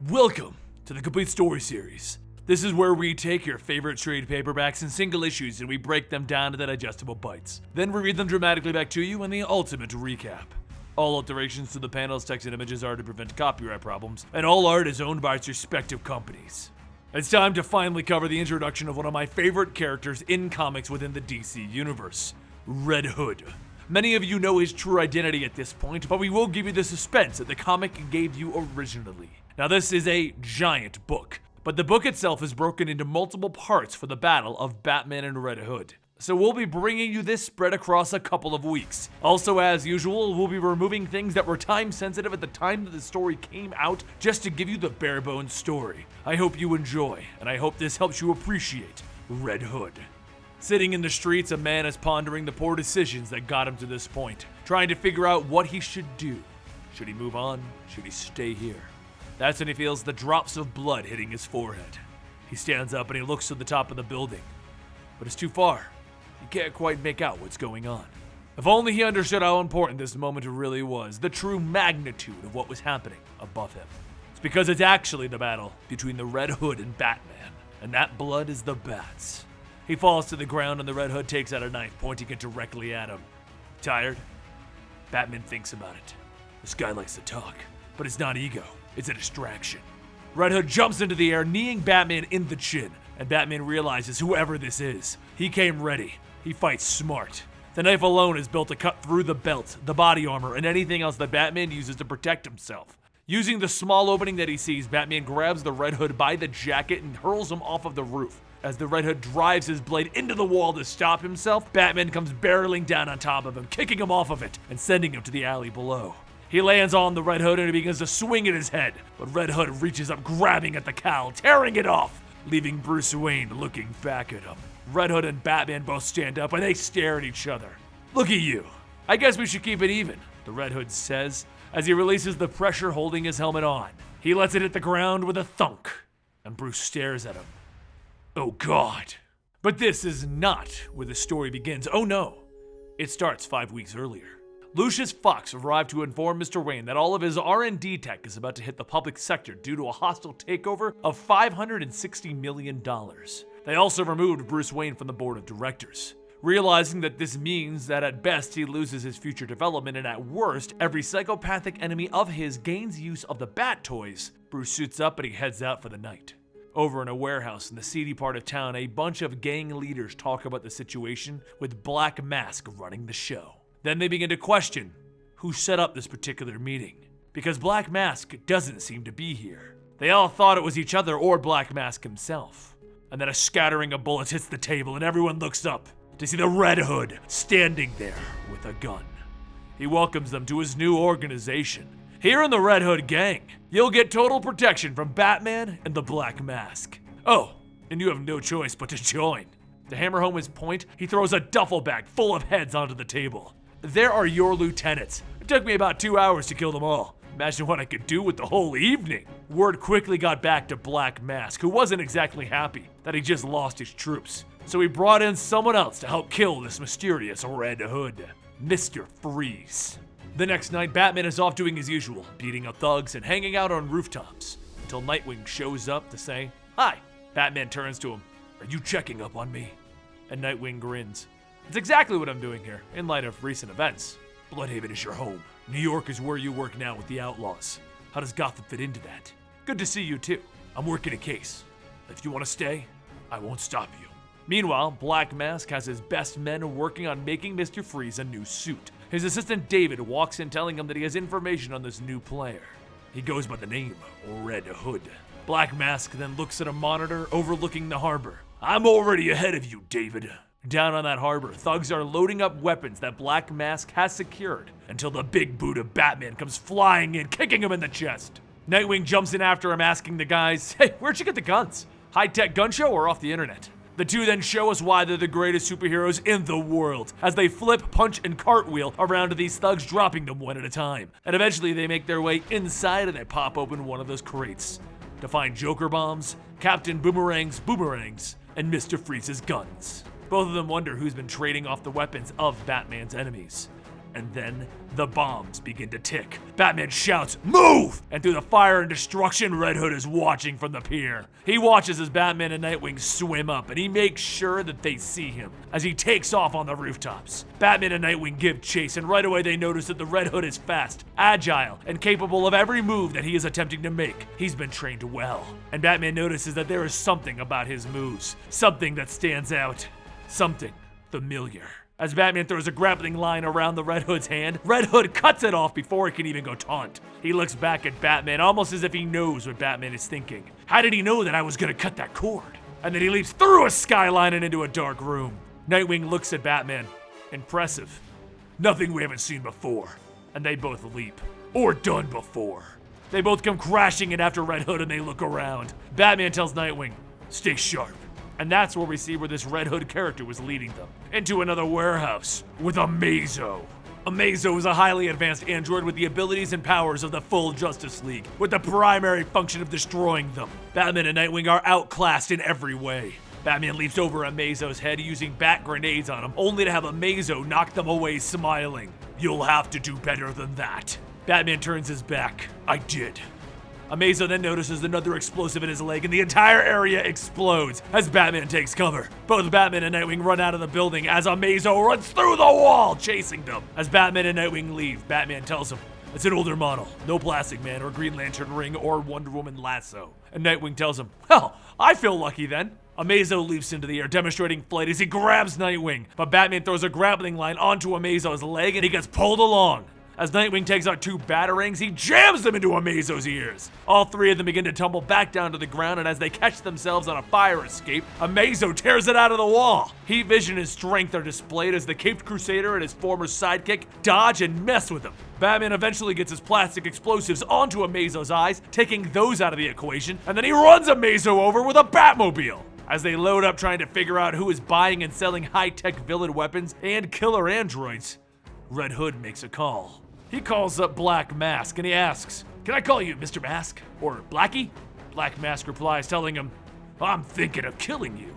Welcome to the Complete Story Series. This is where we take your favorite trade paperbacks and single issues and we break them down into digestible bites. Then we read them dramatically back to you in the ultimate recap. All alterations to the panels, text, and images are to prevent copyright problems, and all art is owned by its respective companies. It's time to finally cover the introduction of one of my favorite characters in comics within the DC universe, Red Hood. Many of you know his true identity at this point, but we will give you the suspense that the comic gave you originally. Now this is a giant book, but the book itself is broken into multiple parts for the battle of Batman and Red Hood. So we'll be bringing you this spread across a couple of weeks. Also, as usual, we'll be removing things that were time sensitive at the time that the story came out, just to give you the bare bones story. I hope you enjoy, and I hope this helps you appreciate Red Hood. Sitting in the streets, a man is pondering the poor decisions that got him to this point, trying to figure out what he should do. Should he move on? Should he stay here? That's when he feels the drops of blood hitting his forehead. He stands up and he looks to the top of the building, but it's too far. He can't quite make out what's going on. If only he understood how important this moment really was, the true magnitude of what was happening above him. It's because it's actually the battle between the Red Hood and Batman, and that blood is the Bat's. He falls to the ground and the Red Hood takes out a knife, pointing it directly at him. Tired? Batman thinks about it. This guy likes to talk, but it's not ego, it's a distraction. Red Hood jumps into the air, kneeing Batman in the chin, and Batman realizes whoever this is, he came ready. He fights smart. The knife alone is built to cut through the belt, the body armor, and anything else that Batman uses to protect himself. Using the small opening that he sees, Batman grabs the Red Hood by the jacket and hurls him off of the roof. As the Red Hood drives his blade into the wall to stop himself, Batman comes barreling down on top of him, kicking him off of it and sending him to the alley below. He lands on the Red Hood and he begins to swing at his head, but Red Hood reaches up, grabbing at the cowl, tearing it off, leaving Bruce Wayne looking back at him. Red Hood and Batman both stand up and they stare at each other. "Look at you. I guess we should keep it even," the Red Hood says as he releases the pressure holding his helmet on. He lets it hit the ground with a thunk, and Bruce stares at him. Oh God. But this is not where the story begins. Oh no. It starts 5 weeks earlier. Lucius Fox arrived to inform Mr. Wayne that all of his R&D tech is about to hit the public sector due to a hostile takeover of $560 million. They also removed Bruce Wayne from the board of directors. Realizing that this means that at best he loses his future development and at worst, every psychopathic enemy of his gains use of the Bat Toys, Bruce suits up and he heads out for the night. Over in a warehouse in the seedy part of town, a bunch of gang leaders talk about the situation with Black Mask running the show. Then they begin to question who set up this particular meeting, because Black Mask doesn't seem to be here. They all thought it was each other or Black Mask himself. And then a scattering of bullets hits the table and everyone looks up to see the Red Hood standing there with a gun. He welcomes them to his new organization. Here in the Red Hood gang, you'll get total protection from Batman and the Black Mask. Oh, and you have no choice but to join. To hammer home his point, he throws a duffel bag full of heads onto the table. There are your lieutenants. It took me about 2 hours to kill them all. Imagine what I could do with the whole evening. Word quickly got back to Black Mask, who wasn't exactly happy that he just lost his troops. So he brought in someone else to help kill this mysterious Red Hood, Mr. Freeze. The next night, Batman is off doing his usual, beating up thugs and hanging out on rooftops, until Nightwing shows up to say, "Hi." Batman turns to him, "Are you checking up on me?" And Nightwing grins. "It's exactly what I'm doing here, in light of recent events. Bloodhaven is your home. New York is where you work now with the Outlaws. How does Gotham fit into that? Good to see you too. I'm working a case. If you want to stay, I won't stop you." Meanwhile, Black Mask has his best men working on making Mr. Freeze a new suit. His assistant David walks in telling him that he has information on this new player. He goes by the name Red Hood. Black Mask then looks at a monitor overlooking the harbor. "I'm already ahead of you, David." Down on that harbor, thugs are loading up weapons that Black Mask has secured until the big boot of Batman comes flying in, kicking him in the chest. Nightwing jumps in after him, asking the guys, "Hey, where'd you get the guns? High-tech gun show or off the internet?" The two then show us why they're the greatest superheroes in the world, as they flip, punch, and cartwheel around to these thugs, dropping them one at a time. And eventually they make their way inside and they pop open one of those crates. to find Joker bombs, Captain Boomerang's boomerangs, and Mr. Freeze's guns. Both of them wonder who's been trading off the weapons of Batman's enemies. And then the bombs begin to tick. Batman shouts, "Move!" And through the fire and destruction, Red Hood is watching from the pier. He watches as Batman and Nightwing swim up, and he makes sure that they see him as he takes off on the rooftops. Batman and Nightwing give chase, and right away they notice that the Red Hood is fast, agile, and capable of every move that he is attempting to make. He's been trained well. And Batman notices that there is something about his moves, something that stands out, something familiar. As Batman throws a grappling line around the Red Hood's hand, Red Hood cuts it off before it can even go taunt. He looks back at Batman almost as if he knows what Batman is thinking. How did he know that I was gonna cut that cord? And then he leaps through a skyline and into a dark room. Nightwing looks at Batman. Impressive. Nothing we haven't seen before. And they both leap. Or done before. They both come crashing in after Red Hood and they look around. Batman tells Nightwing, "Stay sharp." And that's where we see where this Red Hood character was leading them. Into another warehouse with Amazo. Amazo is a highly advanced android with the abilities and powers of the full Justice League, with the primary function of destroying them. Batman and Nightwing are outclassed in every way. Batman leaps over Amazo's head using bat grenades on him, only to have Amazo knock them away smiling. "You'll have to do better than that." Batman turns his back. "I did." Amazo then notices another explosive in his leg and the entire area explodes as Batman takes cover. Both Batman and Nightwing run out of the building as Amazo runs through the wall, chasing them. As Batman and Nightwing leave, Batman tells him, "It's an older model. No Plastic Man or Green Lantern ring or Wonder Woman lasso." And Nightwing tells him, "Well, I feel lucky then." Amazo leaps into the air, demonstrating flight as he grabs Nightwing. But Batman throws a grappling line onto Amazo's leg and he gets pulled along. As Nightwing takes out two batarangs, he jams them into Amazo's ears. All three of them begin to tumble back down to the ground, and as they catch themselves on a fire escape, Amazo tears it out of the wall. Heat vision and strength are displayed as the Caped Crusader and his former sidekick dodge and mess with him. Batman eventually gets his plastic explosives onto Amazo's eyes, taking those out of the equation, and then he runs Amazo over with a Batmobile. As they load up trying to figure out who is buying and selling high-tech villain weapons and killer androids, Red Hood makes a call. He calls up Black Mask and he asks, "Can I call you Mr. Mask? Or Blackie?" Black Mask replies, telling him, "I'm thinking of killing you."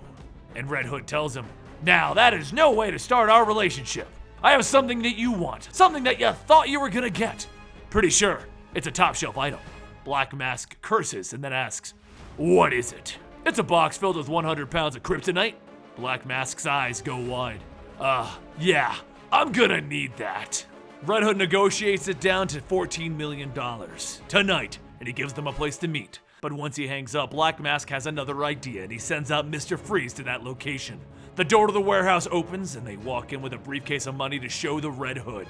And Red Hood tells him, "Now that is no way to start our relationship. I have something that you want, something that you thought you were gonna get. Pretty sure it's a top shelf item." Black Mask curses and then asks, "What is it?" "It's a box filled with 100 pounds of kryptonite." Black Mask's eyes go wide. Yeah, I'm gonna need that." Red Hood negotiates it down to $14 million tonight, and he gives them a place to meet. But once he hangs up, Black Mask has another idea, and he sends out Mr. Freeze to that location. The door to the warehouse opens, and they walk in with a briefcase of money to show the Red Hood.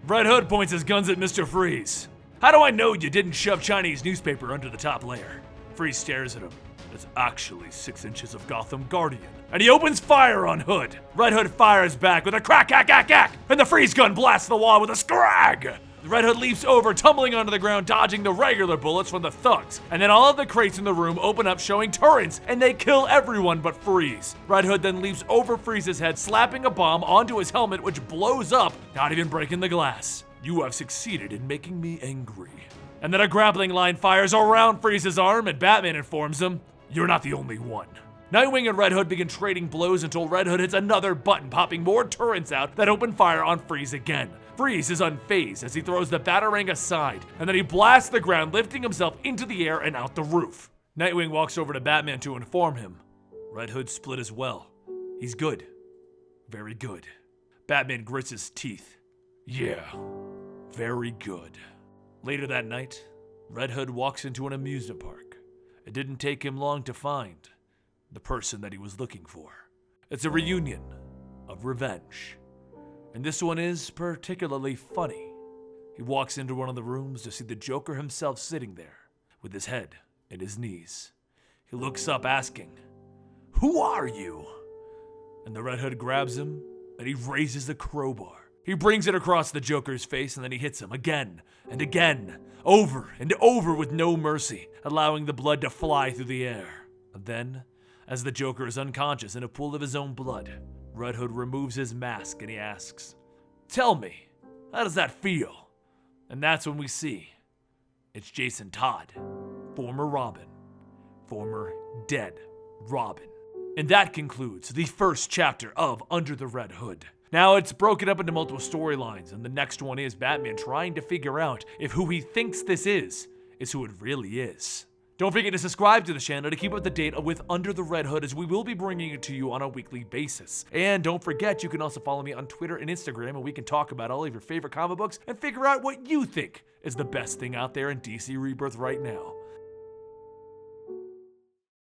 Red Hood points his guns at Mr. Freeze. "How do I know you didn't shove Chinese newspaper under the top layer?" Freeze stares at him. "It's actually 6 inches of Gotham Guardian." And he opens fire on Hood. Red Hood fires back with a crack, and the freeze gun blasts the wall with a scrag. The Red Hood leaps over, tumbling onto the ground, dodging the regular bullets from the thugs. And then all of the crates in the room open up, showing turrets, and they kill everyone but Freeze. Red Hood then leaps over Freeze's head, slapping a bomb onto his helmet, which blows up, not even breaking the glass. "You have succeeded in making me angry." And then a grappling line fires around Freeze's arm, and Batman informs him, "You're not the only one." Nightwing and Red Hood begin trading blows until Red Hood hits another button, popping more turrets out that open fire on Freeze again. Freeze is unfazed as he throws the batarang aside, and then he blasts the ground, lifting himself into the air and out the roof. Nightwing walks over to Batman to inform him. Red Hood split as well. He's good. Very good. Batman grits his teeth. "Yeah, very good." Later that night, Red Hood walks into an amusement park. It didn't take him long to find the person that he was looking for. It's a reunion of revenge. And this one is particularly funny. He walks into one of the rooms to see the Joker himself sitting there, with his head in his knees. He looks up asking, "Who are you?" And the Red Hood grabs him and he raises the crowbar. He brings it across the Joker's face and then he hits him again and again, over and over with no mercy, allowing the blood to fly through the air. And then, as the Joker is unconscious in a pool of his own blood, Red Hood removes his mask and he asks, "Tell me, how does that feel?" And that's when we see it's Jason Todd, former Robin, former dead Robin. And that concludes the first chapter of Under the Red Hood. Now, it's broken up into multiple storylines, and the next one is Batman trying to figure out if who he thinks this is who it really is. Don't forget to subscribe to the channel to keep up to date with Under the Red Hood, as we will be bringing it to you on a weekly basis. And don't forget, you can also follow me on Twitter and Instagram, and we can talk about all of your favorite comic books and figure out what you think is the best thing out there in DC Rebirth right now.